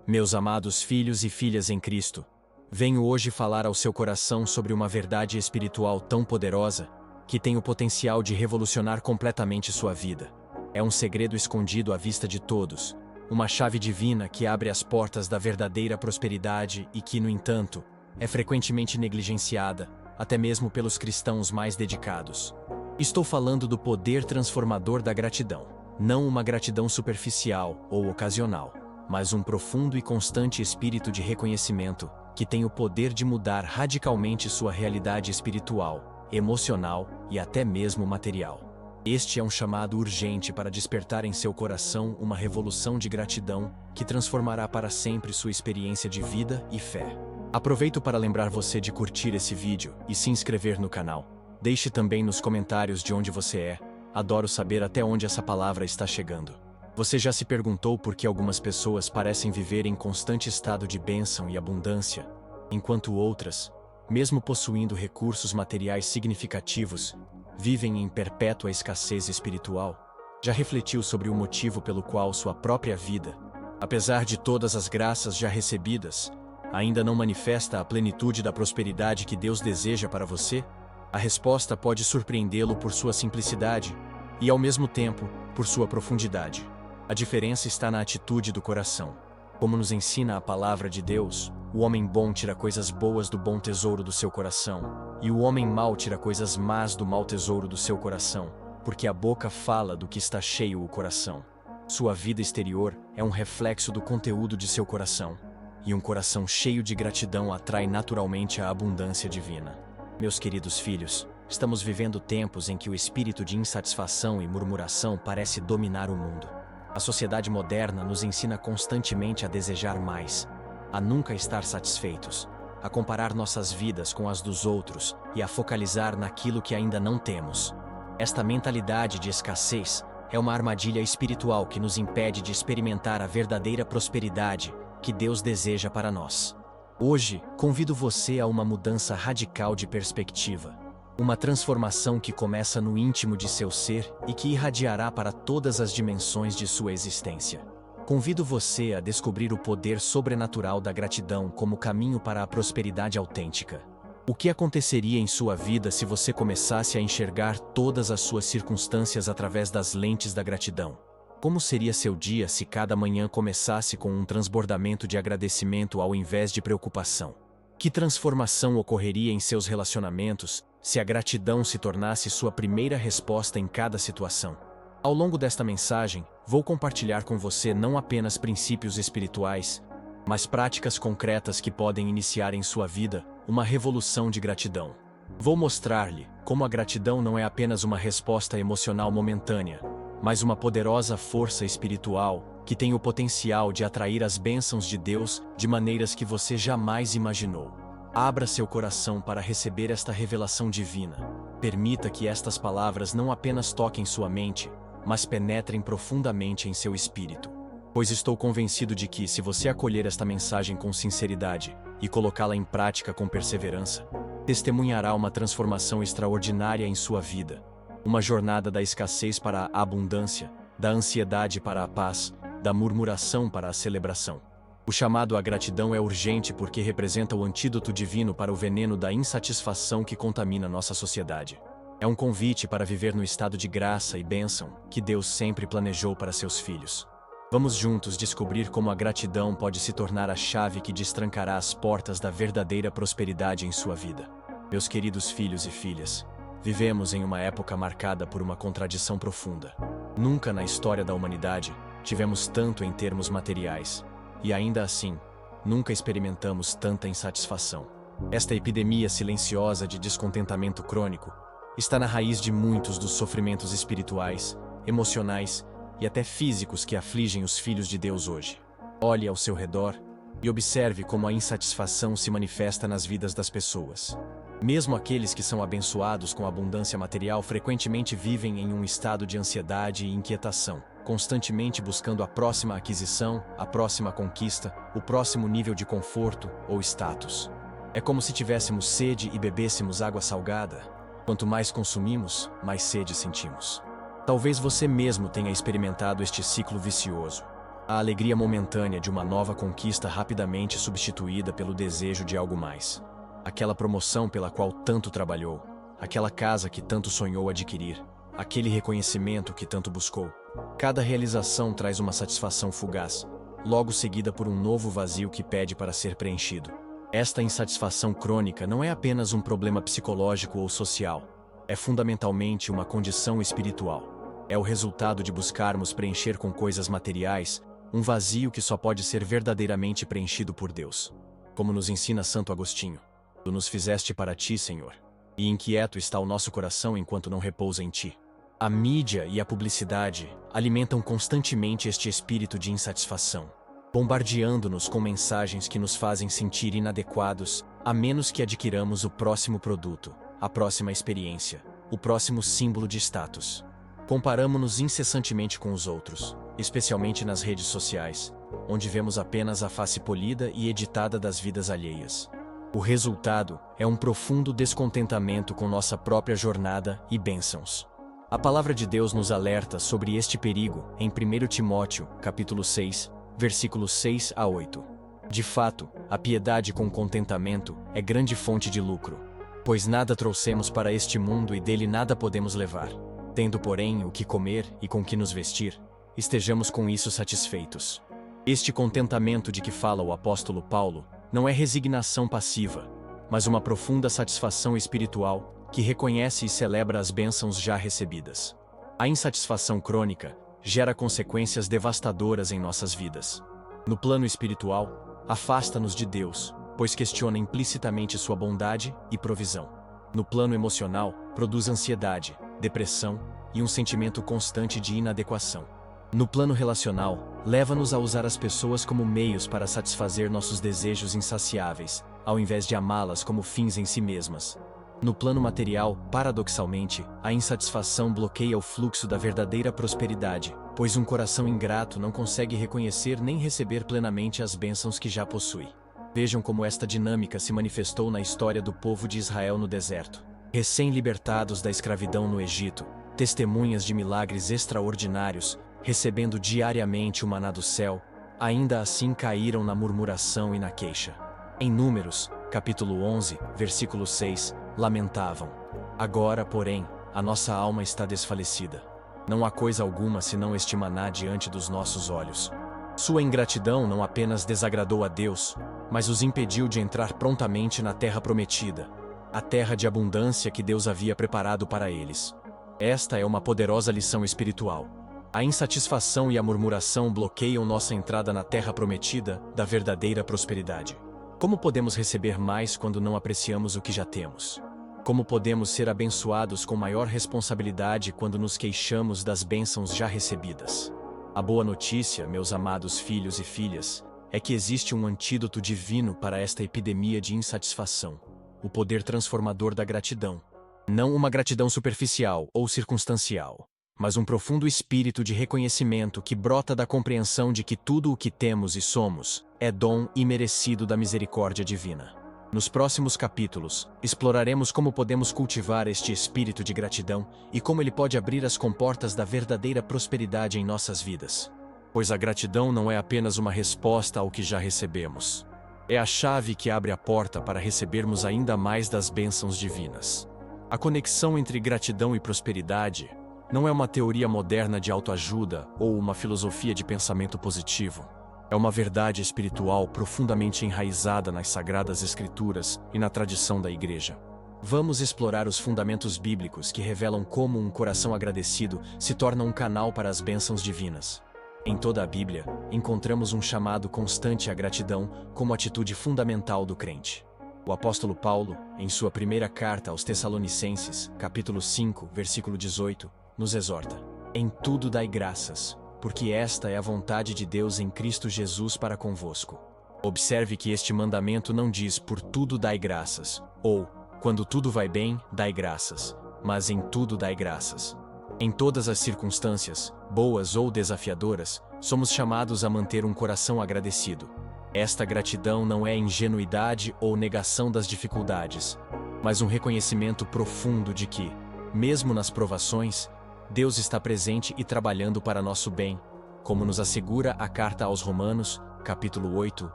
Meus amados filhos e filhas em Cristo, venho hoje falar ao seu coração sobre uma verdade espiritual tão poderosa que tem o potencial de revolucionar completamente sua vida. É um segredo escondido à vista de todos, uma chave divina que abre as portas da verdadeira prosperidade e que, no entanto, é frequentemente negligenciada, até mesmo pelos cristãos mais dedicados. Estou falando do poder transformador da gratidão. Não uma gratidão superficial ou ocasional, mas um profundo e constante espírito de reconhecimento que tem o poder de mudar radicalmente sua realidade espiritual, emocional e até mesmo material. Este é um chamado urgente para despertar em seu coração uma revolução de gratidão que transformará para sempre sua experiência de vida e fé. Aproveito para lembrar você de curtir esse vídeo e se inscrever no canal. Deixe também nos comentários de onde você é. Adoro saber até onde essa palavra está chegando. Você já se perguntou por que algumas pessoas parecem viver em constante estado de bênção e abundância, enquanto outras, mesmo possuindo recursos materiais significativos, vivem em perpétua escassez espiritual? Já refletiu sobre o motivo pelo qual sua própria vida, apesar de todas as graças já recebidas, ainda não manifesta a plenitude da prosperidade que Deus deseja para você? A resposta pode surpreendê-lo por sua simplicidade e, ao mesmo tempo, por sua profundidade. A diferença está na atitude do coração. Como nos ensina a palavra de Deus, o homem bom tira coisas boas do bom tesouro do seu coração, e o homem mau tira coisas más do mau tesouro do seu coração, porque a boca fala do que está cheio o coração. Sua vida exterior é um reflexo do conteúdo de seu coração, e um coração cheio de gratidão atrai naturalmente a abundância divina. Meus queridos filhos, estamos vivendo tempos em que o espírito de insatisfação e murmuração parece dominar o mundo. A sociedade moderna nos ensina constantemente a desejar mais, a nunca estar satisfeitos, a comparar nossas vidas com as dos outros e a focalizar naquilo que ainda não temos. Esta mentalidade de escassez é uma armadilha espiritual que nos impede de experimentar a verdadeira prosperidade que Deus deseja para nós. Hoje, convido você a uma mudança radical de perspectiva. Uma transformação que começa no íntimo de seu ser e que irradiará para todas as dimensões de sua existência. Convido você a descobrir o poder sobrenatural da gratidão como caminho para a prosperidade autêntica. O que aconteceria em sua vida se você começasse a enxergar todas as suas circunstâncias através das lentes da gratidão? Como seria seu dia se cada manhã começasse com um transbordamento de agradecimento ao invés de preocupação? Que transformação ocorreria em seus relacionamentos se a gratidão se tornasse sua primeira resposta em cada situação? Ao longo desta mensagem, vou compartilhar com você não apenas princípios espirituais, mas práticas concretas que podem iniciar em sua vida uma revolução de gratidão. Vou mostrar-lhe como a gratidão não é apenas uma resposta emocional momentânea, mas uma poderosa força espiritual que tem o potencial de atrair as bênçãos de Deus de maneiras que você jamais imaginou. Abra seu coração para receber esta revelação divina. Permita que estas palavras não apenas toquem sua mente, mas penetrem profundamente em seu espírito. Pois estou convencido de que, se você acolher esta mensagem com sinceridade e colocá-la em prática com perseverança, testemunhará uma transformação extraordinária em sua vida. Uma jornada da escassez para a abundância, da ansiedade para a paz, da murmuração para a celebração. O chamado à gratidão é urgente porque representa o antídoto divino para o veneno da insatisfação que contamina nossa sociedade. É um convite para viver no estado de graça e bênção que Deus sempre planejou para seus filhos. Vamos juntos descobrir como a gratidão pode se tornar a chave que destrancará as portas da verdadeira prosperidade em sua vida. Meus queridos filhos e filhas, vivemos em uma época marcada por uma contradição profunda. Nunca na história da humanidade tivemos tanto em termos materiais, e ainda assim, nunca experimentamos tanta insatisfação. Esta epidemia silenciosa de descontentamento crônico está na raiz de muitos dos sofrimentos espirituais, emocionais e até físicos que afligem os filhos de Deus hoje. Olhe ao seu redor e observe como a insatisfação se manifesta nas vidas das pessoas. Mesmo aqueles que são abençoados com abundância material frequentemente vivem em um estado de ansiedade e inquietação, constantemente buscando a próxima aquisição, a próxima conquista, o próximo nível de conforto ou status. É como se tivéssemos sede e bebêssemos água salgada. Quanto mais consumimos, mais sede sentimos. Talvez você mesmo tenha experimentado este ciclo vicioso. A alegria momentânea de uma nova conquista rapidamente substituída pelo desejo de algo mais. Aquela promoção pela qual tanto trabalhou, aquela casa que tanto sonhou adquirir, aquele reconhecimento que tanto buscou. Cada realização traz uma satisfação fugaz, logo seguida por um novo vazio que pede para ser preenchido. Esta insatisfação crônica não é apenas um problema psicológico ou social, é fundamentalmente uma condição espiritual. É o resultado de buscarmos preencher com coisas materiais um vazio que só pode ser verdadeiramente preenchido por Deus. Como nos ensina Santo Agostinho: Tu nos fizeste para ti, Senhor, e inquieto está o nosso coração enquanto não repousa em ti. A mídia e a publicidade alimentam constantemente este espírito de insatisfação, bombardeando-nos com mensagens que nos fazem sentir inadequados, a menos que adquiramos o próximo produto, a próxima experiência, o próximo símbolo de status. Comparamo-nos incessantemente com os outros, especialmente nas redes sociais, onde vemos apenas a face polida e editada das vidas alheias. O resultado é um profundo descontentamento com nossa própria jornada e bênçãos. A palavra de Deus nos alerta sobre este perigo em 1 Timóteo, capítulo 6, versículos 6 a 8. De fato, a piedade com contentamento é grande fonte de lucro, pois nada trouxemos para este mundo e dele nada podemos levar. Tendo, porém, o que comer e com que nos vestir, estejamos com isso satisfeitos. Este contentamento de que fala o apóstolo Paulo não é resignação passiva, mas uma profunda satisfação espiritual que reconhece e celebra as bênçãos já recebidas. A insatisfação crônica gera consequências devastadoras em nossas vidas. No plano espiritual, afasta-nos de Deus, pois questiona implicitamente sua bondade e provisão. No plano emocional, produz ansiedade, depressão e um sentimento constante de inadequação. No plano relacional, leva-nos a usar as pessoas como meios para satisfazer nossos desejos insaciáveis, ao invés de amá-las como fins em si mesmas. No plano material, paradoxalmente, a insatisfação bloqueia o fluxo da verdadeira prosperidade, pois um coração ingrato não consegue reconhecer nem receber plenamente as bênçãos que já possui. Vejam como esta dinâmica se manifestou na história do povo de Israel no deserto. Recém-libertados da escravidão no Egito, testemunhas de milagres extraordinários, recebendo diariamente o maná do céu, ainda assim caíram na murmuração e na queixa. Em Números, capítulo 11, versículo 6, lamentavam: Agora, porém, a nossa alma está desfalecida. Não há coisa alguma senão este maná diante dos nossos olhos. Sua ingratidão não apenas desagradou a Deus, mas os impediu de entrar prontamente na terra prometida, a terra de abundância que Deus havia preparado para eles. Esta é uma poderosa lição espiritual. A insatisfação e a murmuração bloqueiam nossa entrada na terra prometida da verdadeira prosperidade. Como podemos receber mais quando não apreciamos o que já temos? Como podemos ser abençoados com maior responsabilidade quando nos queixamos das bênçãos já recebidas? A boa notícia, meus amados filhos e filhas, é que existe um antídoto divino para esta epidemia de insatisfação: o poder transformador da gratidão. Não uma gratidão superficial ou circunstancial, mas um profundo espírito de reconhecimento que brota da compreensão de que tudo o que temos e somos é dom imerecido da misericórdia divina. Nos próximos capítulos, exploraremos como podemos cultivar este espírito de gratidão e como ele pode abrir as comportas da verdadeira prosperidade em nossas vidas. Pois a gratidão não é apenas uma resposta ao que já recebemos. É a chave que abre a porta para recebermos ainda mais das bênçãos divinas. A conexão entre gratidão e prosperidade não é uma teoria moderna de autoajuda ou uma filosofia de pensamento positivo. É uma verdade espiritual profundamente enraizada nas Sagradas Escrituras e na tradição da Igreja. Vamos explorar os fundamentos bíblicos que revelam como um coração agradecido se torna um canal para as bênçãos divinas. Em toda a Bíblia, encontramos um chamado constante à gratidão como atitude fundamental do crente. O apóstolo Paulo, em sua primeira carta aos Tessalonicenses, capítulo 5, versículo 18, nos exorta: Em tudo dai graças, porque esta é a vontade de Deus em Cristo Jesus para convosco. Observe que este mandamento não diz por tudo dai graças, ou quando tudo vai bem, dai graças, mas em tudo dai graças. Em todas as circunstâncias, boas ou desafiadoras, somos chamados a manter um coração agradecido. Esta gratidão não é ingenuidade ou negação das dificuldades, mas um reconhecimento profundo de que, mesmo nas provações, Deus está presente e trabalhando para nosso bem, como nos assegura a carta aos Romanos, capítulo 8,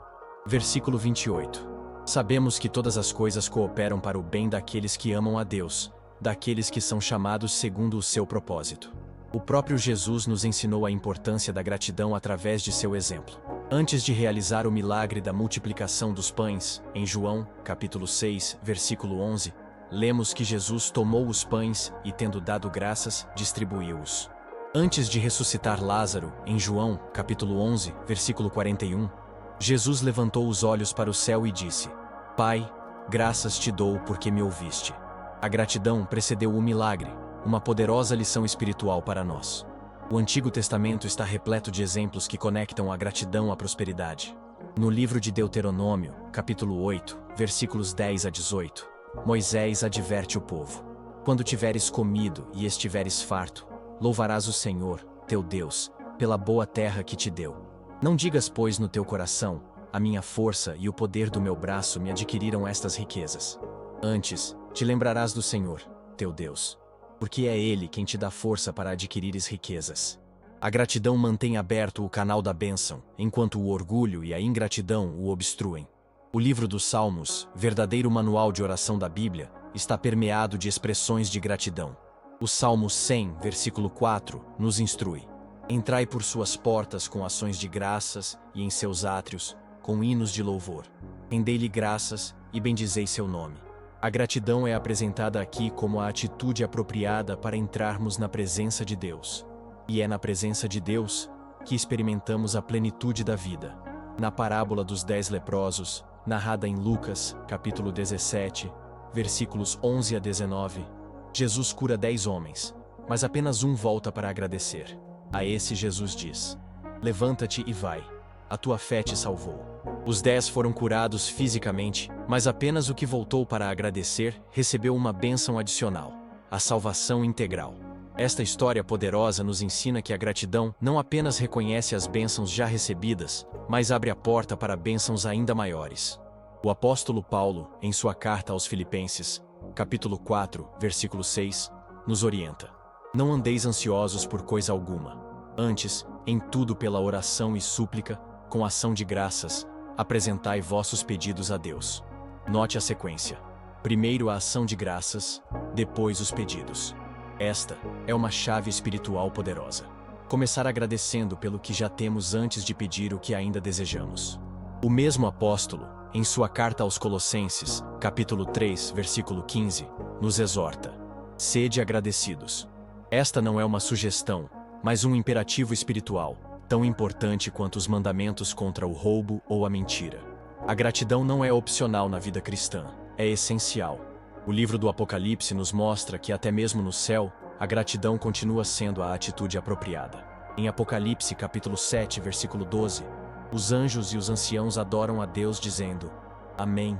versículo 28. Sabemos que todas as coisas cooperam para o bem daqueles que amam a Deus, daqueles que são chamados segundo o seu propósito. O próprio Jesus nos ensinou a importância da gratidão através de seu exemplo. Antes de realizar o milagre da multiplicação dos pães, em João, capítulo 6, versículo 11, lemos que Jesus tomou os pães e, tendo dado graças, distribuiu-os. Antes de ressuscitar Lázaro, em João, capítulo 11, versículo 41, Jesus levantou os olhos para o céu e disse: Pai, graças te dou porque me ouviste. A gratidão precedeu o milagre, uma poderosa lição espiritual para nós. O Antigo Testamento está repleto de exemplos que conectam a gratidão à prosperidade. No livro de Deuteronômio, capítulo 8, versículos 10 a 18, Moisés adverte o povo: Quando tiveres comido e estiveres farto, louvarás o Senhor, teu Deus, pela boa terra que te deu. Não digas, pois, no teu coração: a minha força e o poder do meu braço me adquiriram estas riquezas. Antes, te lembrarás do Senhor, teu Deus, porque é Ele quem te dá força para adquirires riquezas. A gratidão mantém aberto o canal da bênção, enquanto o orgulho e a ingratidão o obstruem. O livro dos Salmos, verdadeiro manual de oração da Bíblia, está permeado de expressões de gratidão. O Salmo 100, versículo 4, nos instrui: Entrai por suas portas com ações de graças e em seus átrios, com hinos de louvor. Rendei-lhe graças e bendizei seu nome. A gratidão é apresentada aqui como a atitude apropriada para entrarmos na presença de Deus. E é na presença de Deus que experimentamos a plenitude da vida. Na parábola dos 10 leprosos, narrada em Lucas, capítulo 17, versículos 11 a 19, Jesus cura 10 homens, mas apenas um volta para agradecer. A esse Jesus diz: Levanta-te e vai. A tua fé te salvou. Os 10 foram curados fisicamente, mas apenas o que voltou para agradecer recebeu uma bênção adicional: a salvação integral. Esta história poderosa nos ensina que a gratidão não apenas reconhece as bênçãos já recebidas, mas abre a porta para bênçãos ainda maiores. O apóstolo Paulo, em sua carta aos Filipenses, capítulo 4, versículo 6, nos orienta: Não andeis ansiosos por coisa alguma. Antes, em tudo pela oração e súplica, com ação de graças, apresentai vossos pedidos a Deus. Note a sequência: primeiro a ação de graças, depois os pedidos. Esta é uma chave espiritual poderosa. Começar agradecendo pelo que já temos antes de pedir o que ainda desejamos. O mesmo apóstolo, em sua carta aos Colossenses, capítulo 3, versículo 15, nos exorta: Sede agradecidos. Esta não é uma sugestão, mas um imperativo espiritual, tão importante quanto os mandamentos contra o roubo ou a mentira. A gratidão não é opcional na vida cristã, é essencial. O livro do Apocalipse nos mostra que até mesmo no céu, a gratidão continua sendo a atitude apropriada. Em Apocalipse capítulo 7, versículo 12, os anjos e os anciãos adoram a Deus dizendo: Amém.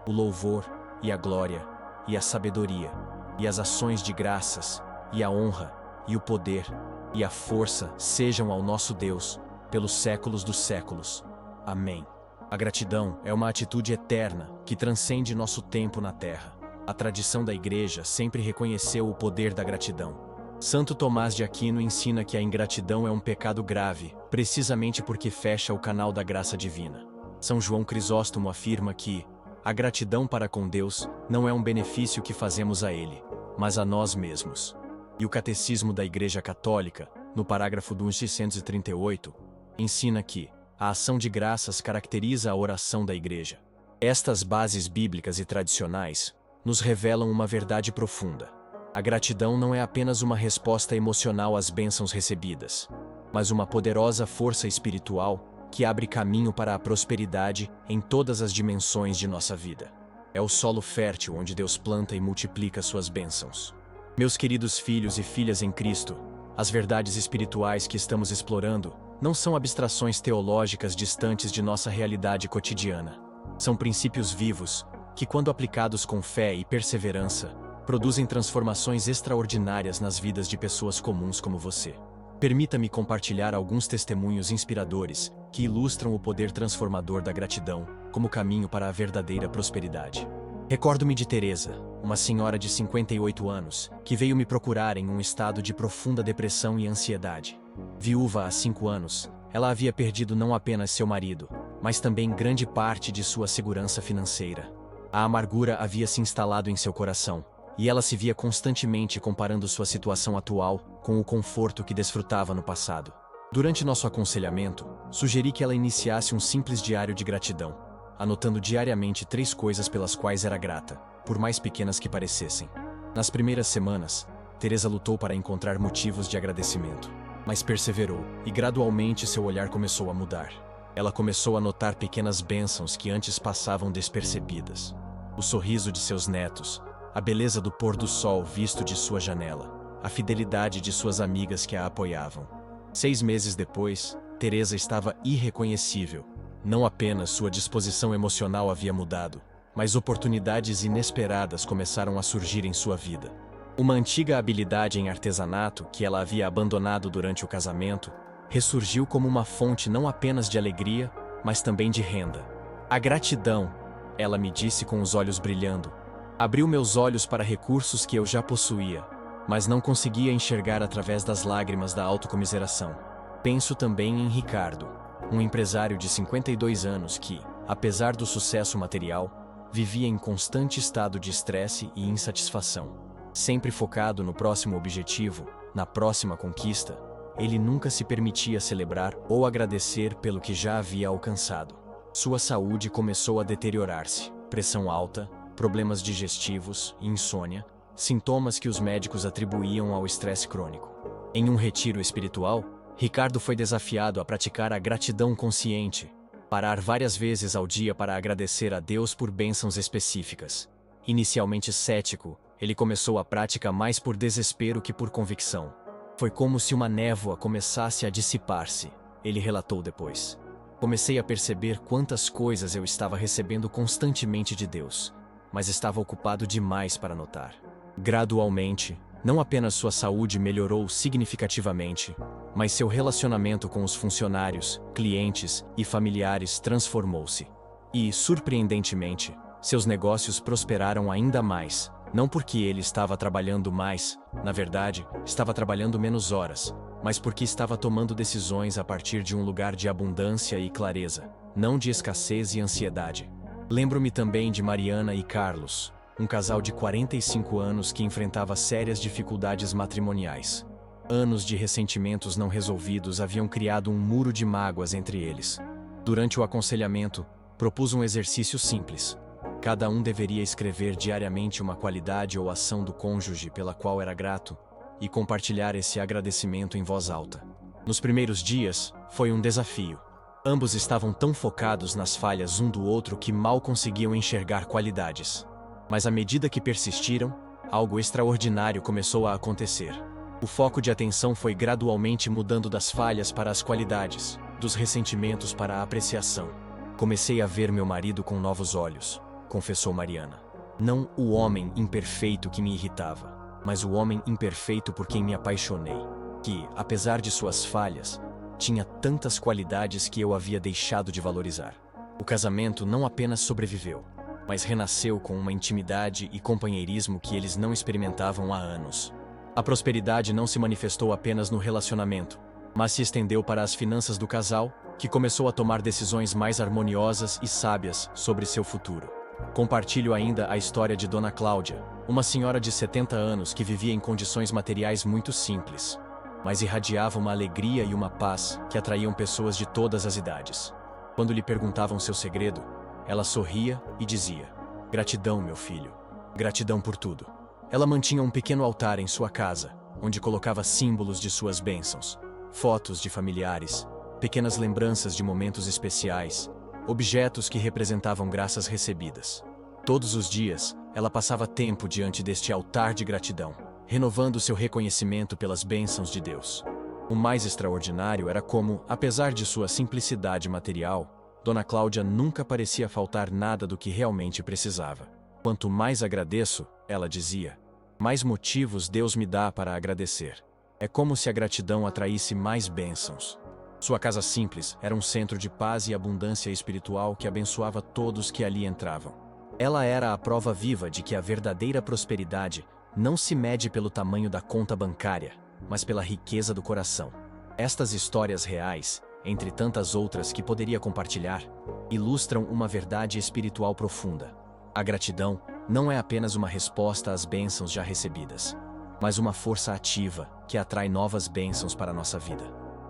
O louvor, e a glória, e a sabedoria, e as ações de graças, e a honra, e o poder, e a força sejam ao nosso Deus, pelos séculos dos séculos. Amém. A gratidão é uma atitude eterna que transcende nosso tempo na terra. A tradição da Igreja sempre reconheceu o poder da gratidão. Santo Tomás de Aquino ensina que a ingratidão é um pecado grave, precisamente porque fecha o canal da graça divina. São João Crisóstomo afirma que a gratidão para com Deus não é um benefício que fazemos a Ele, mas a nós mesmos. E o Catecismo da Igreja Católica, no parágrafo 238, ensina que a ação de graças caracteriza a oração da Igreja. Estas bases bíblicas e tradicionais nos revelam uma verdade profunda. A gratidão não é apenas uma resposta emocional às bênçãos recebidas, mas uma poderosa força espiritual que abre caminho para a prosperidade em todas as dimensões de nossa vida. É o solo fértil onde Deus planta e multiplica suas bênçãos. Meus queridos filhos e filhas em Cristo, as verdades espirituais que estamos explorando não são abstrações teológicas distantes de nossa realidade cotidiana. São princípios vivos que, quando aplicados com fé e perseverança, produzem transformações extraordinárias nas vidas de pessoas comuns como você. Permita-me compartilhar alguns testemunhos inspiradores que ilustram o poder transformador da gratidão como caminho para a verdadeira prosperidade. Recordo-me de Teresa, uma senhora de 58 anos, que veio me procurar em um estado de profunda depressão e ansiedade. Viúva há 5 anos, ela havia perdido não apenas seu marido, mas também grande parte de sua segurança financeira. A amargura havia se instalado em seu coração, e ela se via constantemente comparando sua situação atual com o conforto que desfrutava no passado. Durante nosso aconselhamento, sugeri que ela iniciasse um simples diário de gratidão, anotando diariamente 3 coisas pelas quais era grata, por mais pequenas que parecessem. Nas primeiras semanas, Teresa lutou para encontrar motivos de agradecimento, mas perseverou, e gradualmente seu olhar começou a mudar. Ela começou a notar pequenas bênçãos que antes passavam despercebidas. O sorriso de seus netos, a beleza do pôr do sol visto de sua janela, a fidelidade de suas amigas que a apoiavam. 6 meses depois, Teresa estava irreconhecível. Não apenas sua disposição emocional havia mudado, mas oportunidades inesperadas começaram a surgir em sua vida. Uma antiga habilidade em artesanato que ela havia abandonado durante o casamento ressurgiu como uma fonte não apenas de alegria, mas também de renda. A gratidão, ela me disse com os olhos brilhando, abriu meus olhos para recursos que eu já possuía, mas não conseguia enxergar através das lágrimas da autocomiseração. Penso também em Ricardo, um empresário de 52 anos que, apesar do sucesso material, vivia em constante estado de estresse e insatisfação. Sempre focado no próximo objetivo, na próxima conquista, ele nunca se permitia celebrar ou agradecer pelo que já havia alcançado. Sua saúde começou a deteriorar-se, pressão alta, problemas digestivos, insônia, sintomas que os médicos atribuíam ao estresse crônico. Em um retiro espiritual, Ricardo foi desafiado a praticar a gratidão consciente, parar várias vezes ao dia para agradecer a Deus por bênçãos específicas. Inicialmente cético, ele começou a prática mais por desespero que por convicção. Foi como se uma névoa começasse a dissipar-se, ele relatou depois. Comecei a perceber quantas coisas eu estava recebendo constantemente de Deus, mas estava ocupado demais para notar. Gradualmente, não apenas sua saúde melhorou significativamente, mas seu relacionamento com os funcionários, clientes e familiares transformou-se. E, surpreendentemente, seus negócios prosperaram ainda mais, não porque ele estava trabalhando mais, na verdade, estava trabalhando menos horas, mas porque estava tomando decisões a partir de um lugar de abundância e clareza, não de escassez e ansiedade. Lembro-me também de Mariana e Carlos, um casal de 45 anos que enfrentava sérias dificuldades matrimoniais. Anos de ressentimentos não resolvidos haviam criado um muro de mágoas entre eles. Durante o aconselhamento, propus um exercício simples. Cada um deveria escrever diariamente uma qualidade ou ação do cônjuge pela qual era grato e compartilhar esse agradecimento em voz alta. Nos primeiros dias, foi um desafio. Ambos estavam tão focados nas falhas um do outro que mal conseguiam enxergar qualidades. Mas à medida que persistiram, algo extraordinário começou a acontecer. O foco de atenção foi gradualmente mudando das falhas para as qualidades, dos ressentimentos para a apreciação. Comecei a ver meu marido com novos olhos, confessou Mariana. Não o homem imperfeito que me irritava, mas o homem imperfeito por quem me apaixonei, que, apesar de suas falhas, tinha tantas qualidades que eu havia deixado de valorizar. O casamento não apenas sobreviveu, mas renasceu com uma intimidade e companheirismo que eles não experimentavam há anos. A prosperidade não se manifestou apenas no relacionamento, mas se estendeu para as finanças do casal, que começou a tomar decisões mais harmoniosas e sábias sobre seu futuro. Compartilho ainda a história de Dona Cláudia, uma senhora de 70 anos que vivia em condições materiais muito simples, mas irradiava uma alegria e uma paz que atraíam pessoas de todas as idades. Quando lhe perguntavam seu segredo, ela sorria e dizia: "Gratidão, meu filho. Gratidão por tudo." Ela mantinha um pequeno altar em sua casa, onde colocava símbolos de suas bênçãos, fotos de familiares, pequenas lembranças de momentos especiais, objetos que representavam graças recebidas. Todos os dias, ela passava tempo diante deste altar de gratidão, renovando seu reconhecimento pelas bênçãos de Deus. O mais extraordinário era como, apesar de sua simplicidade material, Dona Cláudia nunca parecia faltar nada do que realmente precisava. "Quanto mais agradeço," ela dizia, "mais motivos Deus me dá para agradecer. É como se a gratidão atraísse mais bênçãos." Sua casa simples era um centro de paz e abundância espiritual que abençoava todos que ali entravam. Ela era a prova viva de que a verdadeira prosperidade não se mede pelo tamanho da conta bancária, mas pela riqueza do coração. Estas histórias reais, entre tantas outras que poderia compartilhar, ilustram uma verdade espiritual profunda. A gratidão não é apenas uma resposta às bênçãos já recebidas, mas uma força ativa que atrai novas bênçãos para a nossa vida.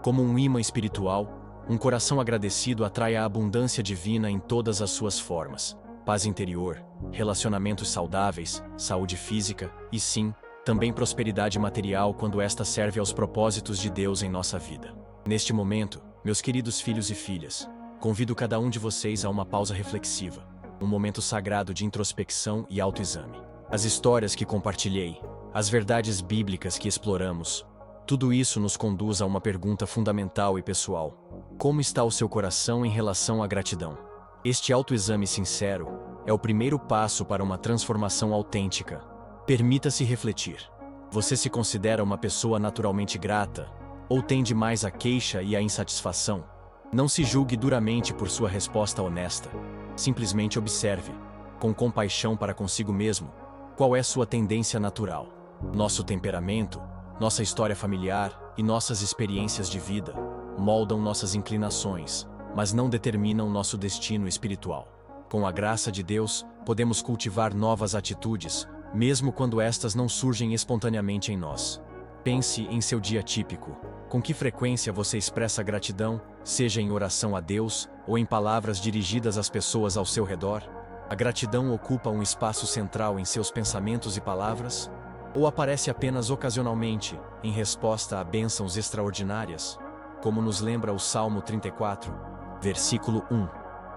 Como um ímã espiritual, um coração agradecido atrai a abundância divina em todas as suas formas: paz interior, relacionamentos saudáveis, saúde física e, sim, também prosperidade material quando esta serve aos propósitos de Deus em nossa vida. Neste momento, meus queridos filhos e filhas, convido cada um de vocês a uma pausa reflexiva, um momento sagrado de introspecção e autoexame. As histórias que compartilhei, as verdades bíblicas que exploramos, tudo isso nos conduz a uma pergunta fundamental e pessoal: como está o seu coração em relação à gratidão? Este autoexame sincero é o primeiro passo para uma transformação autêntica. Permita-se refletir. Você se considera uma pessoa naturalmente grata? Ou tende mais à queixa e à insatisfação? Não se julgue duramente por sua resposta honesta. Simplesmente observe, com compaixão para consigo mesmo, qual é sua tendência natural. Nosso temperamento, nossa história familiar e nossas experiências de vida moldam nossas inclinações, mas não determinam nosso destino espiritual. Com a graça de Deus, podemos cultivar novas atitudes, mesmo quando estas não surgem espontaneamente em nós. Pense em seu dia típico. Com que frequência você expressa gratidão, seja em oração a Deus ou em palavras dirigidas às pessoas ao seu redor? A gratidão ocupa um espaço central em seus pensamentos e palavras? Ou aparece apenas ocasionalmente, em resposta a bênçãos extraordinárias? Como nos lembra o Salmo 34, versículo 1.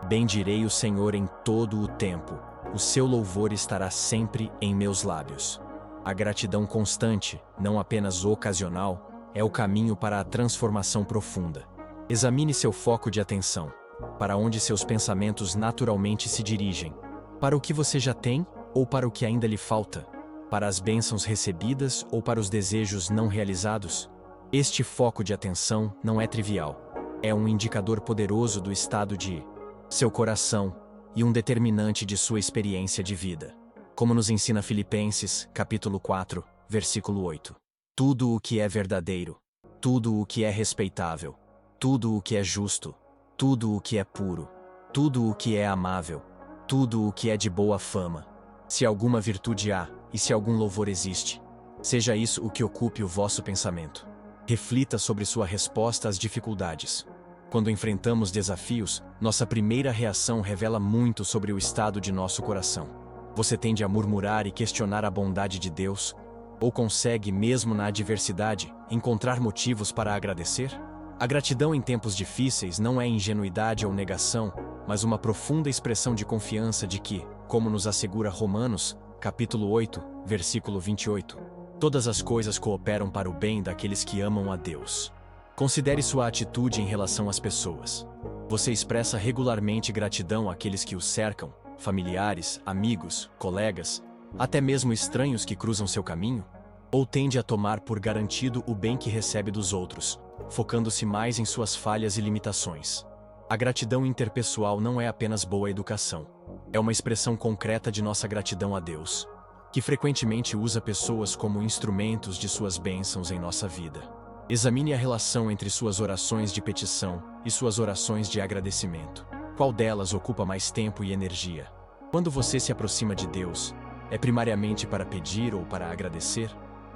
Bendirei o Senhor em todo o tempo. O seu louvor estará sempre em meus lábios. A gratidão constante, não apenas ocasional, é o caminho para a transformação profunda. Examine seu foco de atenção. Para onde seus pensamentos naturalmente se dirigem? Para o que você já tem ou para o que ainda lhe falta? Para as bênçãos recebidas ou para os desejos não realizados? Este foco de atenção não é trivial. É um indicador poderoso do estado de seu coração e um determinante de sua experiência de vida. Como nos ensina Filipenses, capítulo 4, versículo 8. Tudo o que é verdadeiro, tudo o que é respeitável, tudo o que é justo, tudo o que é puro, tudo o que é amável, tudo o que é de boa fama. Se alguma virtude há, e se algum louvor existe, seja isso o que ocupe o vosso pensamento. Reflita sobre sua resposta às dificuldades. Quando enfrentamos desafios, nossa primeira reação revela muito sobre o estado de nosso coração. Você tende a murmurar e questionar a bondade de Deus? Ou consegue, mesmo na adversidade, encontrar motivos para agradecer? A gratidão em tempos difíceis não é ingenuidade ou negação, mas uma profunda expressão de confiança de que, como nos assegura Romanos, capítulo 8, versículo 28, todas as coisas cooperam para o bem daqueles que amam a Deus. Considere sua atitude em relação às pessoas. Você expressa regularmente gratidão àqueles que o cercam, familiares, amigos, colegas, até mesmo estranhos que cruzam seu caminho? Ou tende a tomar por garantido o bem que recebe dos outros, focando-se mais em suas falhas e limitações? A gratidão interpessoal não é apenas boa educação. É uma expressão concreta de nossa gratidão a Deus, que frequentemente usa pessoas como instrumentos de suas bênçãos em nossa vida. Examine a relação entre suas orações de petição e suas orações de agradecimento. Qual delas ocupa mais tempo e energia? Quando você se aproxima de Deus, é primariamente para pedir ou para agradecer?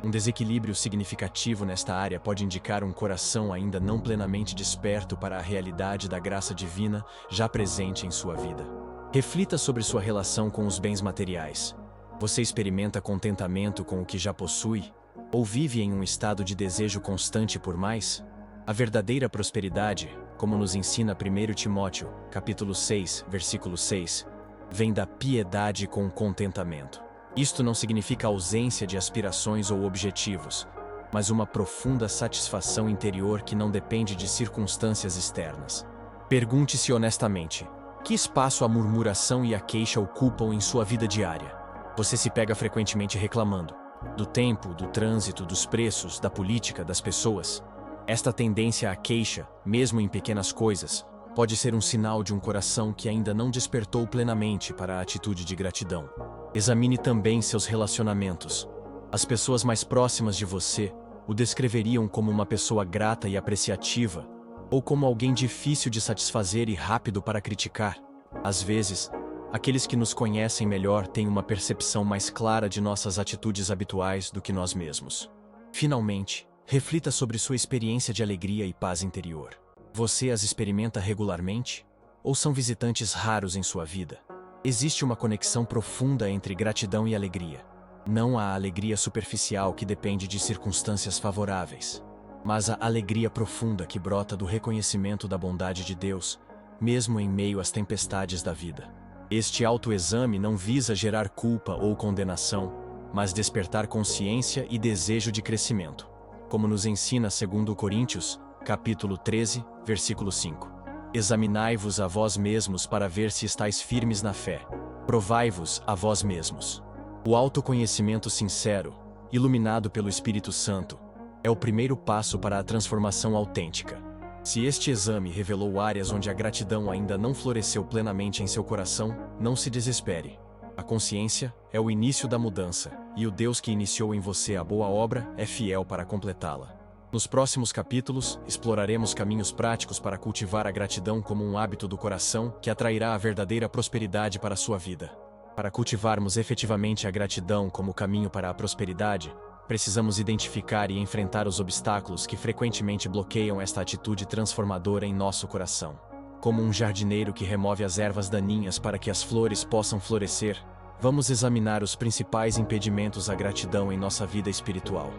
Um desequilíbrio significativo nesta área pode indicar um coração ainda não plenamente desperto para a realidade da graça divina já presente em sua vida. Reflita sobre sua relação com os bens materiais. Você experimenta contentamento com o que já possui? Ou vive em um estado de desejo constante por mais? A verdadeira prosperidade, como nos ensina 1 Timóteo, capítulo 6, versículo 6, vem da piedade com contentamento. Isto não significa ausência de aspirações ou objetivos, mas uma profunda satisfação interior que não depende de circunstâncias externas. Pergunte-se honestamente: que espaço a murmuração e a queixa ocupam em sua vida diária? Você se pega frequentemente reclamando do tempo, do trânsito, dos preços, da política, das pessoas? Esta tendência à queixa, mesmo em pequenas coisas, pode ser um sinal de um coração que ainda não despertou plenamente para a atitude de gratidão. Examine também seus relacionamentos. As pessoas mais próximas de você o descreveriam como uma pessoa grata e apreciativa, ou como alguém difícil de satisfazer e rápido para criticar. Às vezes, aqueles que nos conhecem melhor têm uma percepção mais clara de nossas atitudes habituais do que nós mesmos. Finalmente, reflita sobre sua experiência de alegria e paz interior. Você as experimenta regularmente? Ou são visitantes raros em sua vida? Existe uma conexão profunda entre gratidão e alegria. Não a alegria superficial que depende de circunstâncias favoráveis, mas a alegria profunda que brota do reconhecimento da bondade de Deus, mesmo em meio às tempestades da vida. Este autoexame não visa gerar culpa ou condenação, mas despertar consciência e desejo de crescimento, como nos ensina 2 Coríntios, capítulo 13, versículo 5. Examinai-vos a vós mesmos para ver se estáis firmes na fé. Provai-vos a vós mesmos. O autoconhecimento sincero, iluminado pelo Espírito Santo, é o primeiro passo para a transformação autêntica. Se este exame revelou áreas onde a gratidão ainda não floresceu plenamente em seu coração, não se desespere. A consciência é o início da mudança, e o Deus que iniciou em você a boa obra é fiel para completá-la. Nos próximos capítulos, exploraremos caminhos práticos para cultivar a gratidão como um hábito do coração que atrairá a verdadeira prosperidade para a sua vida. Para cultivarmos efetivamente a gratidão como caminho para a prosperidade, precisamos identificar e enfrentar os obstáculos que frequentemente bloqueiam esta atitude transformadora em nosso coração. Como um jardineiro que remove as ervas daninhas para que as flores possam florescer, vamos examinar os principais impedimentos à gratidão em nossa vida espiritual.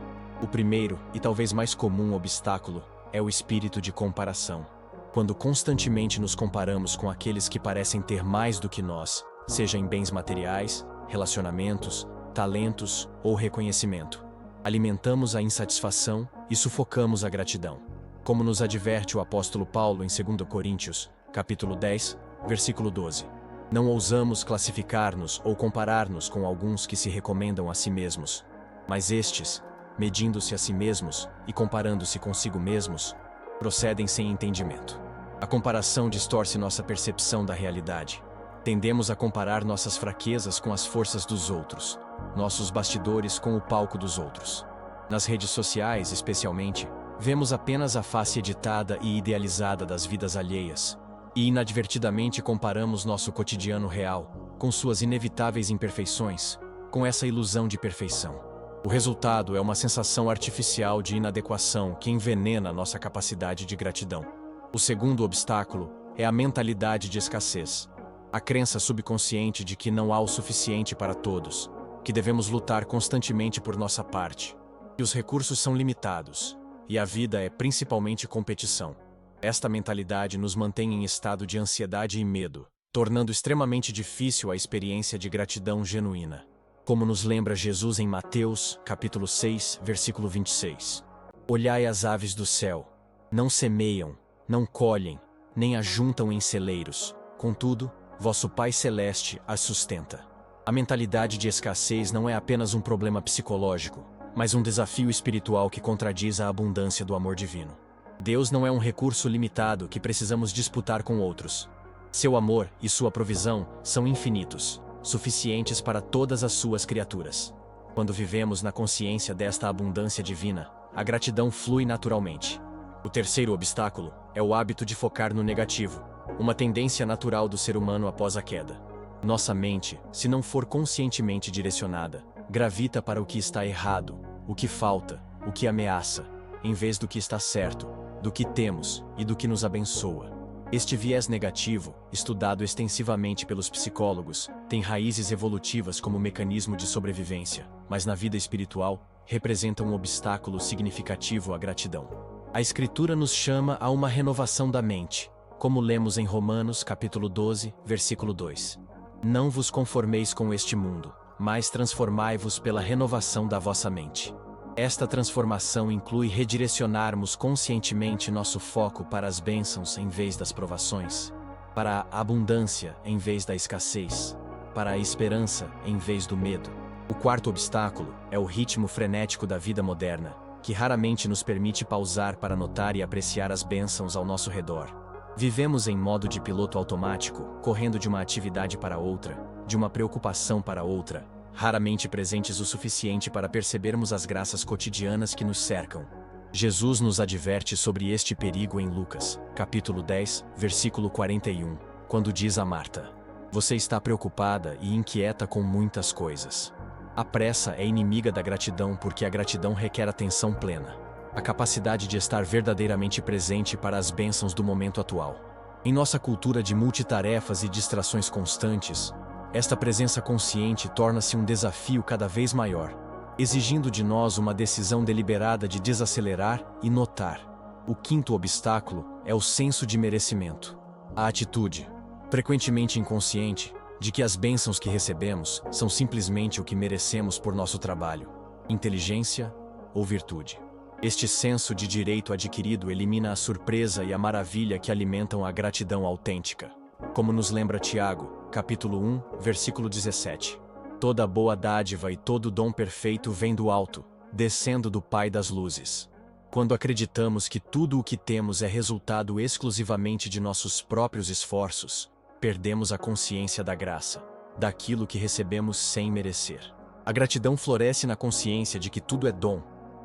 O primeiro, e talvez mais comum obstáculo, é o espírito de comparação. Quando constantemente nos comparamos com aqueles que parecem ter mais do que nós, seja em bens materiais, relacionamentos, talentos ou reconhecimento, alimentamos a insatisfação e sufocamos a gratidão. Como nos adverte o apóstolo Paulo em 2 Coríntios, capítulo 10, versículo 12. Não ousamos classificar-nos ou comparar-nos com alguns que se recomendam a si mesmos, mas estes, medindo-se a si mesmos e comparando-se consigo mesmos, procedem sem entendimento. A comparação distorce nossa percepção da realidade. Tendemos a comparar nossas fraquezas com as forças dos outros, nossos bastidores com o palco dos outros. Nas redes sociais, especialmente, vemos apenas a face editada e idealizada das vidas alheias, e inadvertidamente comparamos nosso cotidiano real, com suas inevitáveis imperfeições, com essa ilusão de perfeição. O resultado é uma sensação artificial de inadequação que envenena nossa capacidade de gratidão. O segundo obstáculo é a mentalidade de escassez. A crença subconsciente de que não há o suficiente para todos, que devemos lutar constantemente por nossa parte, que os recursos são limitados, e a vida é principalmente competição. Esta mentalidade nos mantém em estado de ansiedade e medo, tornando extremamente difícil a experiência de gratidão genuína. Como nos lembra Jesus em Mateus, capítulo 6, versículo 26. Olhai as aves do céu, não semeiam, não colhem, nem ajuntam em celeiros, contudo, vosso Pai Celeste as sustenta. A mentalidade de escassez não é apenas um problema psicológico, mas um desafio espiritual que contradiz a abundância do amor divino. Deus não é um recurso limitado que precisamos disputar com outros. Seu amor e sua provisão são infinitos, suficientes para todas as suas criaturas. Quando vivemos na consciência desta abundância divina, a gratidão flui naturalmente. O terceiro obstáculo é o hábito de focar no negativo, uma tendência natural do ser humano após a queda. Nossa mente, se não for conscientemente direcionada, gravita para o que está errado, o que falta, o que ameaça, em vez do que está certo, do que temos e do que nos abençoa. Este viés negativo, estudado extensivamente pelos psicólogos, tem raízes evolutivas como mecanismo de sobrevivência, mas na vida espiritual, representa um obstáculo significativo à gratidão. A Escritura nos chama a uma renovação da mente, como lemos em Romanos capítulo 12, versículo 2. Não vos conformeis com este mundo, mas transformai-vos pela renovação da vossa mente. Esta transformação inclui redirecionarmos conscientemente nosso foco para as bênçãos em vez das provações, para a abundância em vez da escassez, para a esperança em vez do medo. O quarto obstáculo é o ritmo frenético da vida moderna, que raramente nos permite pausar para notar e apreciar as bênçãos ao nosso redor. Vivemos em modo de piloto automático, correndo de uma atividade para outra, de uma preocupação para outra, raramente presentes o suficiente para percebermos as graças cotidianas que nos cercam. Jesus nos adverte sobre este perigo em Lucas, capítulo 10, versículo 41, quando diz a Marta: "Você está preocupada e inquieta com muitas coisas." A pressa é inimiga da gratidão porque a gratidão requer atenção plena, a capacidade de estar verdadeiramente presente para as bênçãos do momento atual. Em nossa cultura de multitarefas e distrações constantes, esta presença consciente torna-se um desafio cada vez maior, exigindo de nós uma decisão deliberada de desacelerar e notar. O quinto obstáculo é o senso de merecimento. A atitude, frequentemente inconsciente, de que as bênçãos que recebemos são simplesmente o que merecemos por nosso trabalho, inteligência ou virtude. Este senso de direito adquirido elimina a surpresa e a maravilha que alimentam a gratidão autêntica. Como nos lembra Tiago, capítulo 1, versículo 17. Toda boa dádiva e todo dom perfeito vem do alto, descendo do Pai das luzes. Quando acreditamos que tudo o que temos é resultado exclusivamente de nossos próprios esforços, perdemos a consciência da graça, daquilo que recebemos sem merecer. A gratidão floresce na consciência de que tudo é dom,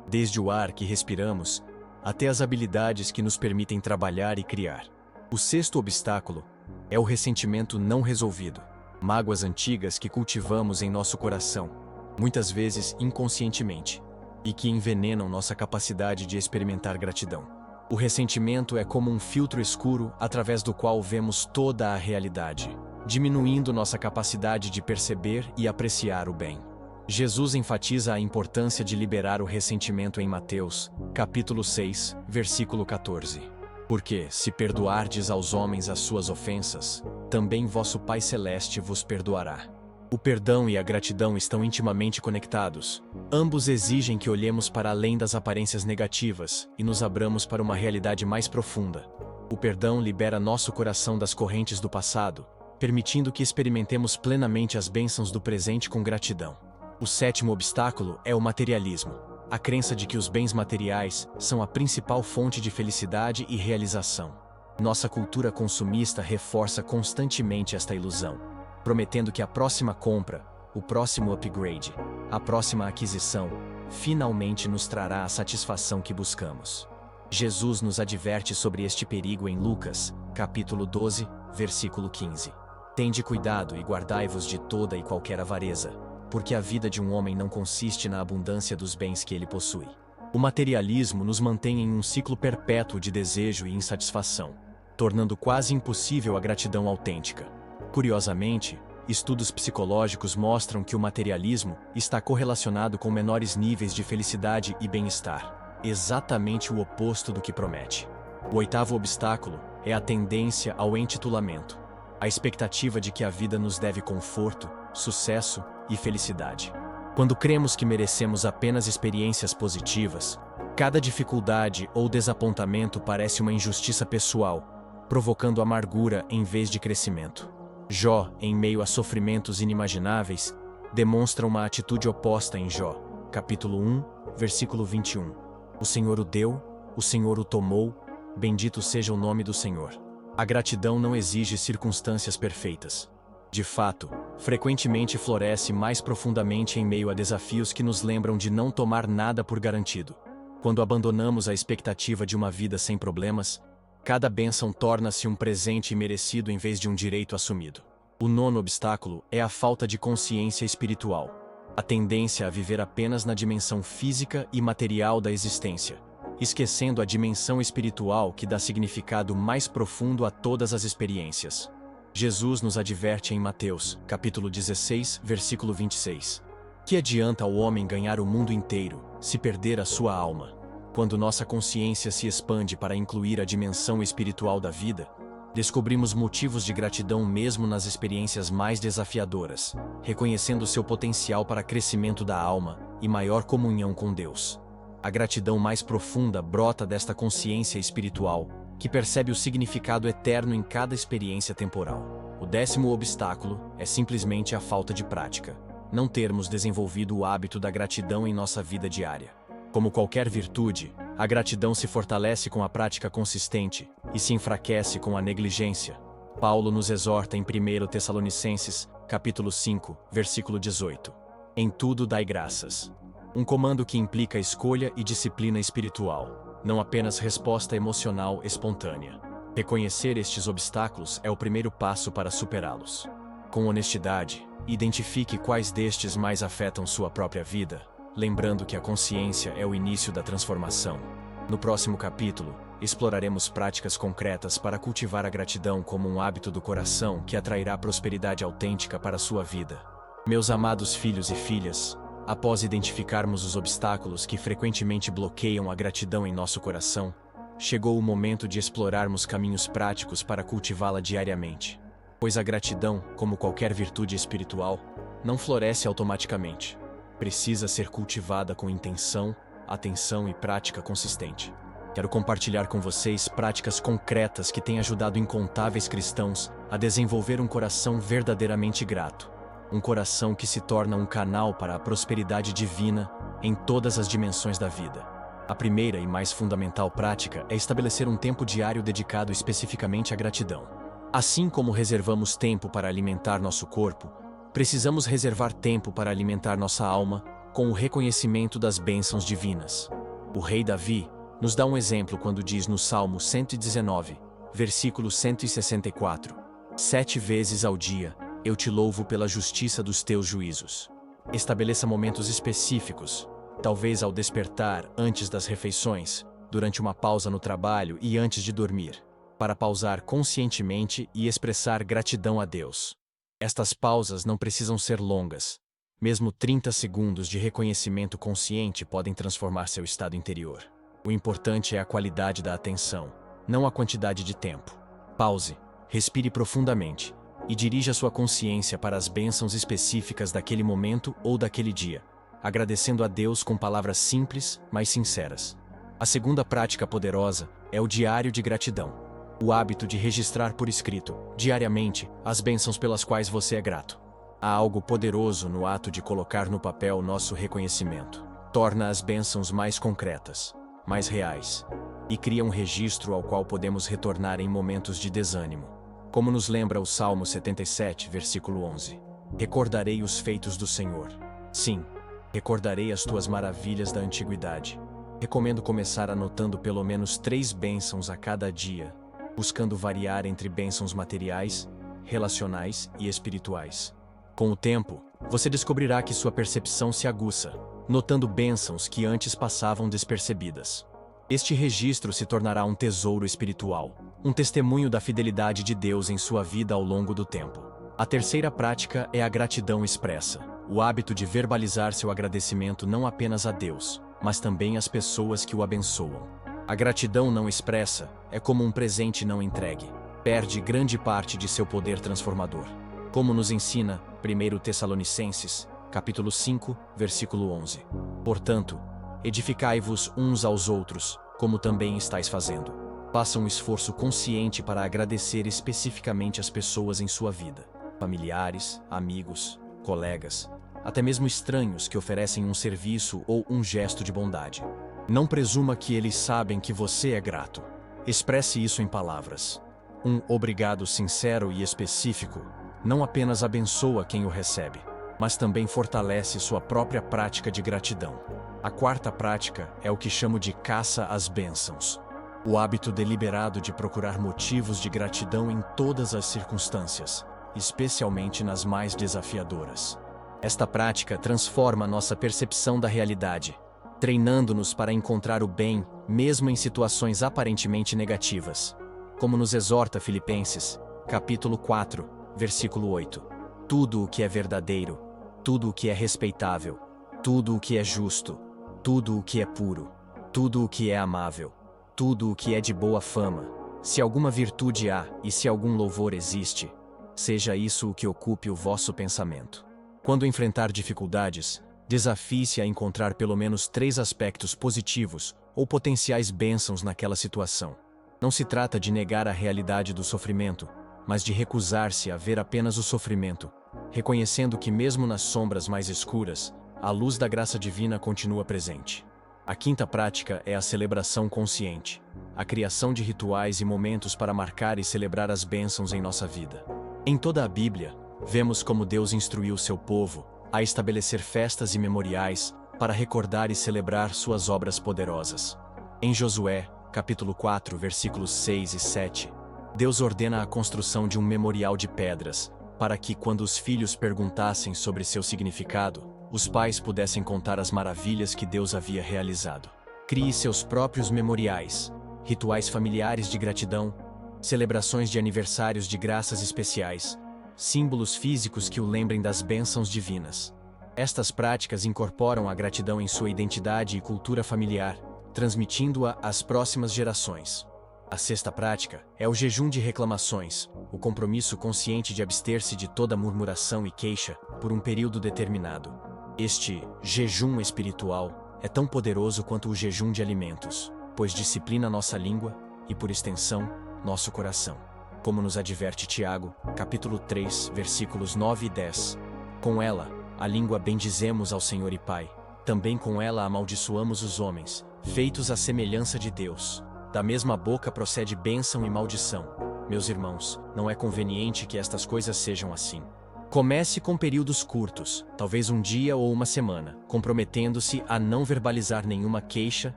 desde o ar que respiramos até as habilidades que nos permitem trabalhar e criar. O sexto obstáculo é o ressentimento não resolvido, mágoas antigas que cultivamos em nosso coração, muitas vezes inconscientemente, e que envenenam nossa capacidade de experimentar gratidão. O ressentimento é como um filtro escuro através do qual vemos toda a realidade, diminuindo nossa capacidade de perceber e apreciar o bem. Jesus enfatiza a importância de liberar o ressentimento em Mateus, capítulo 6, versículo 14. Porque, se perdoardes aos homens as suas ofensas, também vosso Pai Celeste vos perdoará. O perdão e a gratidão estão intimamente conectados. Ambos exigem que olhemos para além das aparências negativas e nos abramos para uma realidade mais profunda. O perdão libera nosso coração das correntes do passado, permitindo que experimentemos plenamente as bênçãos do presente com gratidão. O sétimo obstáculo é o materialismo, a crença de que os bens materiais são a principal fonte de felicidade e realização. Nossa cultura consumista reforça constantemente esta ilusão, prometendo que a próxima compra, o próximo upgrade, a próxima aquisição, finalmente nos trará a satisfação que buscamos. Jesus nos adverte sobre este perigo em Lucas, capítulo 12, versículo 15. Tende cuidado e guardai-vos de toda e qualquer avareza, porque a vida de um homem não consiste na abundância dos bens que ele possui. O materialismo nos mantém em um ciclo perpétuo de desejo e insatisfação, tornando quase impossível a gratidão autêntica. Curiosamente, estudos psicológicos mostram que o materialismo está correlacionado com menores níveis de felicidade e bem-estar, exatamente o oposto do que promete. O oitavo obstáculo é a tendência ao entitulamento, a expectativa de que a vida nos deve conforto, sucesso e felicidade. Quando cremos que merecemos apenas experiências positivas, cada dificuldade ou desapontamento parece uma injustiça pessoal, provocando amargura em vez de crescimento. Jó, em meio a sofrimentos inimagináveis, demonstra uma atitude oposta em Jó, capítulo 1, versículo 21. O Senhor o deu, o Senhor o tomou, bendito seja o nome do Senhor. A gratidão não exige circunstâncias perfeitas. De fato, frequentemente floresce mais profundamente em meio a desafios que nos lembram de não tomar nada por garantido. Quando abandonamos a expectativa de uma vida sem problemas, cada bênção torna-se um presente merecido em vez de um direito assumido. O nono obstáculo é a falta de consciência espiritual, a tendência a viver apenas na dimensão física e material da existência, esquecendo a dimensão espiritual que dá significado mais profundo a todas as experiências. Jesus nos adverte em Mateus, capítulo 16, versículo 26. Que adianta ao homem ganhar o mundo inteiro, se perder a sua alma? Quando nossa consciência se expande para incluir a dimensão espiritual da vida, descobrimos motivos de gratidão mesmo nas experiências mais desafiadoras, reconhecendo seu potencial para crescimento da alma e maior comunhão com Deus. A gratidão mais profunda brota desta consciência espiritual, que percebe o significado eterno em cada experiência temporal. O décimo obstáculo é simplesmente a falta de prática, não termos desenvolvido o hábito da gratidão em nossa vida diária. Como qualquer virtude, a gratidão se fortalece com a prática consistente e se enfraquece com a negligência. Paulo nos exorta em 1 Tessalonicenses, capítulo 5, versículo 18. Em tudo dai graças. Um comando que implica escolha e disciplina espiritual, não apenas resposta emocional espontânea. Reconhecer estes obstáculos é o primeiro passo para superá-los. Com honestidade, identifique quais destes mais afetam sua própria vida, lembrando que a consciência é o início da transformação. No próximo capítulo, exploraremos práticas concretas para cultivar a gratidão como um hábito do coração que atrairá prosperidade autêntica para a sua vida. Meus amados filhos e filhas, após identificarmos os obstáculos que frequentemente bloqueiam a gratidão em nosso coração, chegou o momento de explorarmos caminhos práticos para cultivá-la diariamente. Pois a gratidão, como qualquer virtude espiritual, não floresce automaticamente. Precisa ser cultivada com intenção, atenção e prática consistente. Quero compartilhar com vocês práticas concretas que têm ajudado incontáveis cristãos a desenvolver um coração verdadeiramente grato. Um coração que se torna um canal para a prosperidade divina em todas as dimensões da vida. A primeira e mais fundamental prática é estabelecer um tempo diário dedicado especificamente à gratidão. Assim como reservamos tempo para alimentar nosso corpo, precisamos reservar tempo para alimentar nossa alma com o reconhecimento das bênçãos divinas. O rei Davi nos dá um exemplo quando diz no Salmo 119, versículo 164, 7 vezes ao dia eu te louvo pela justiça dos teus juízos. Estabeleça momentos específicos, talvez ao despertar, antes das refeições, durante uma pausa no trabalho e antes de dormir, para pausar conscientemente e expressar gratidão a Deus. Estas pausas não precisam ser longas. Mesmo 30 segundos de reconhecimento consciente podem transformar seu estado interior. O importante é a qualidade da atenção, não a quantidade de tempo. Pause, respire profundamente e dirija sua consciência para as bênçãos específicas daquele momento ou daquele dia, agradecendo a Deus com palavras simples, mas sinceras. A segunda prática poderosa é o diário de gratidão. O hábito de registrar por escrito, diariamente, as bênçãos pelas quais você é grato. Há algo poderoso no ato de colocar no papel nosso reconhecimento. Torna as bênçãos mais concretas, mais reais, e cria um registro ao qual podemos retornar em momentos de desânimo. Como nos lembra o Salmo 77, versículo 11. Recordarei os feitos do Senhor. Sim, recordarei as tuas maravilhas da antiguidade. Recomendo começar anotando pelo menos 3 bênçãos a cada dia, buscando variar entre bênçãos materiais, relacionais e espirituais. Com o tempo, você descobrirá que sua percepção se aguça, notando bênçãos que antes passavam despercebidas. Este registro se tornará um tesouro espiritual, um testemunho da fidelidade de Deus em sua vida ao longo do tempo. A terceira prática é a gratidão expressa, o hábito de verbalizar seu agradecimento não apenas a Deus, mas também às pessoas que o abençoam. A gratidão não expressa é como um presente não entregue, perde grande parte de seu poder transformador. Como nos ensina 1 Tessalonicenses, capítulo 5, versículo 11. Portanto, edificai-vos uns aos outros, como também estáis fazendo. Faça um esforço consciente para agradecer especificamente as pessoas em sua vida, familiares, amigos, colegas, até mesmo estranhos que oferecem um serviço ou um gesto de bondade. Não presuma que eles sabem que você é grato. Expresse isso em palavras. Um obrigado sincero e específico não apenas abençoa quem o recebe, mas também fortalece sua própria prática de gratidão. A quarta prática é o que chamo de caça às bênçãos. O hábito deliberado de procurar motivos de gratidão em todas as circunstâncias, especialmente nas mais desafiadoras. Esta prática transforma nossa percepção da realidade, treinando-nos para encontrar o bem, mesmo em situações aparentemente negativas. Como nos exorta Filipenses, capítulo 4, versículo 8. Tudo o que é verdadeiro, tudo o que é respeitável, tudo o que é justo, tudo o que é puro, tudo o que é amável, tudo o que é de boa fama, se alguma virtude há e se algum louvor existe, seja isso o que ocupe o vosso pensamento. Quando enfrentar dificuldades, desafie-se a encontrar pelo menos 3 aspectos positivos ou potenciais bênçãos naquela situação. Não se trata de negar a realidade do sofrimento, mas de recusar-se a ver apenas o sofrimento, reconhecendo que mesmo nas sombras mais escuras, a luz da graça divina continua presente. A quinta prática é a celebração consciente, a criação de rituais e momentos para marcar e celebrar as bênçãos em nossa vida. Em toda a Bíblia, vemos como Deus instruiu seu povo, a estabelecer festas e memoriais para recordar e celebrar suas obras poderosas. Em Josué, capítulo 4, versículos 6 e 7, Deus ordena a construção de um memorial de pedras, para que, quando os filhos perguntassem sobre seu significado, os pais pudessem contar as maravilhas que Deus havia realizado. Crie seus próprios memoriais, rituais familiares de gratidão, celebrações de aniversários de graças especiais, símbolos físicos que o lembrem das bênçãos divinas. Estas práticas incorporam a gratidão em sua identidade e cultura familiar, transmitindo-a às próximas gerações. A sexta prática é o jejum de reclamações, o compromisso consciente de abster-se de toda murmuração e queixa por um período determinado. Este jejum espiritual é tão poderoso quanto o jejum de alimentos, pois disciplina nossa língua e, por extensão, nosso coração. Como nos adverte Tiago, capítulo 3, versículos 9 e 10. Com ela, a língua bendizemos ao Senhor e Pai, também com ela amaldiçoamos os homens, feitos à semelhança de Deus. Da mesma boca procede bênção e maldição. Meus irmãos, não é conveniente que estas coisas sejam assim. Comece com períodos curtos, talvez um dia ou uma semana, comprometendo-se a não verbalizar nenhuma queixa,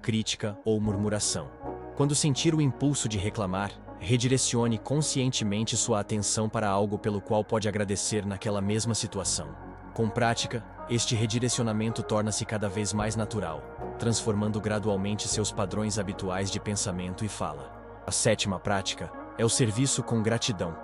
crítica ou murmuração. Quando sentir o impulso de reclamar, redirecione conscientemente sua atenção para algo pelo qual pode agradecer naquela mesma situação. Com prática, este redirecionamento torna-se cada vez mais natural, transformando gradualmente seus padrões habituais de pensamento e fala. A sétima prática é o serviço com gratidão.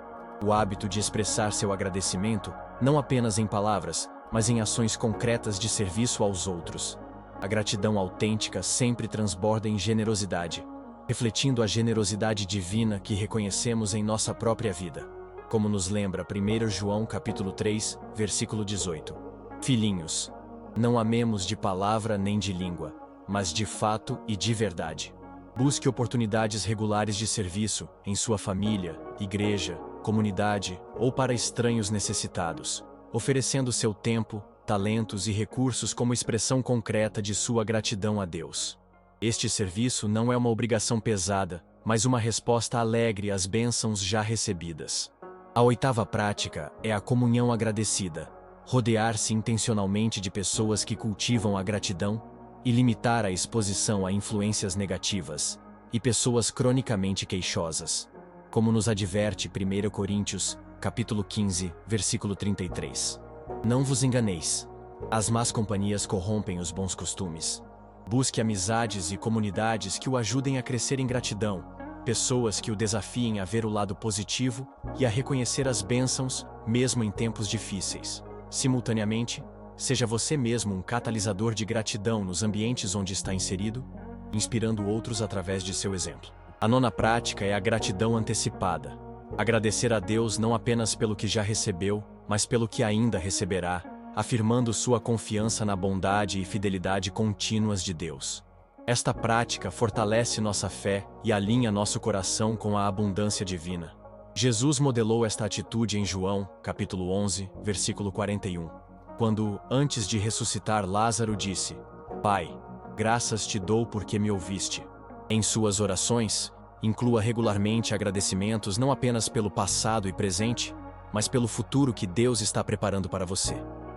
O hábito de expressar seu agradecimento, não apenas em palavras, mas em ações concretas de serviço aos outros. A gratidão autêntica sempre transborda em generosidade, refletindo a generosidade divina que reconhecemos em nossa própria vida. Como nos lembra 1 João capítulo 3, versículo 18. Filhinhos, não amemos de palavra nem de língua, mas de fato e de verdade. Busque oportunidades regulares de serviço em sua família, igreja, comunidade ou para estranhos necessitados, oferecendo seu tempo, talentos e recursos como expressão concreta de sua gratidão a Deus. Este serviço não é uma obrigação pesada, mas uma resposta alegre às bênçãos já recebidas. A oitava prática é a comunhão agradecida, rodear-se intencionalmente de pessoas que cultivam a gratidão e limitar a exposição a influências negativas e pessoas cronicamente queixosas. Como nos adverte 1 Coríntios, capítulo 15, versículo 33. Não vos enganeis. As más companhias corrompem os bons costumes. Busque amizades e comunidades que o ajudem a crescer em gratidão, pessoas que o desafiem a ver o lado positivo e a reconhecer as bênçãos, mesmo em tempos difíceis. Simultaneamente, seja você mesmo um catalisador de gratidão nos ambientes onde está inserido, inspirando outros através de seu exemplo. A nona prática é a gratidão antecipada. Agradecer a Deus não apenas pelo que já recebeu, mas pelo que ainda receberá, afirmando sua confiança na bondade e fidelidade contínuas de Deus. Esta prática fortalece nossa fé e alinha nosso coração com a abundância divina. Jesus modelou esta atitude em João, capítulo 11, versículo 41, quando, antes de ressuscitar Lázaro, disse: Pai, graças te dou porque me ouviste. Em suas orações, inclua regularmente agradecimentos não apenas pelo passado e presente, mas pelo futuro que Deus está preparando para você.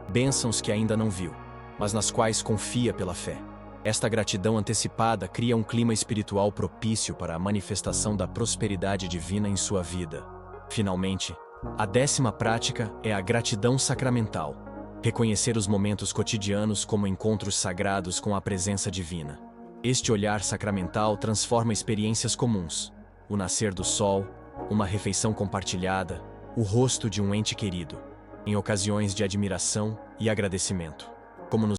Bênçãos que ainda não viu, mas nas quais confia pela fé. Esta gratidão antecipada cria um clima espiritual propício para a manifestação da prosperidade divina em sua vida. Finalmente, a 10ª prática é a gratidão sacramental. Reconhecer os momentos cotidianos como encontros sagrados com a presença divina. Este olhar sacramental transforma experiências comuns, o nascer do sol, uma refeição compartilhada, o rosto de um ente querido, em ocasiões de admiração e agradecimento. Como nos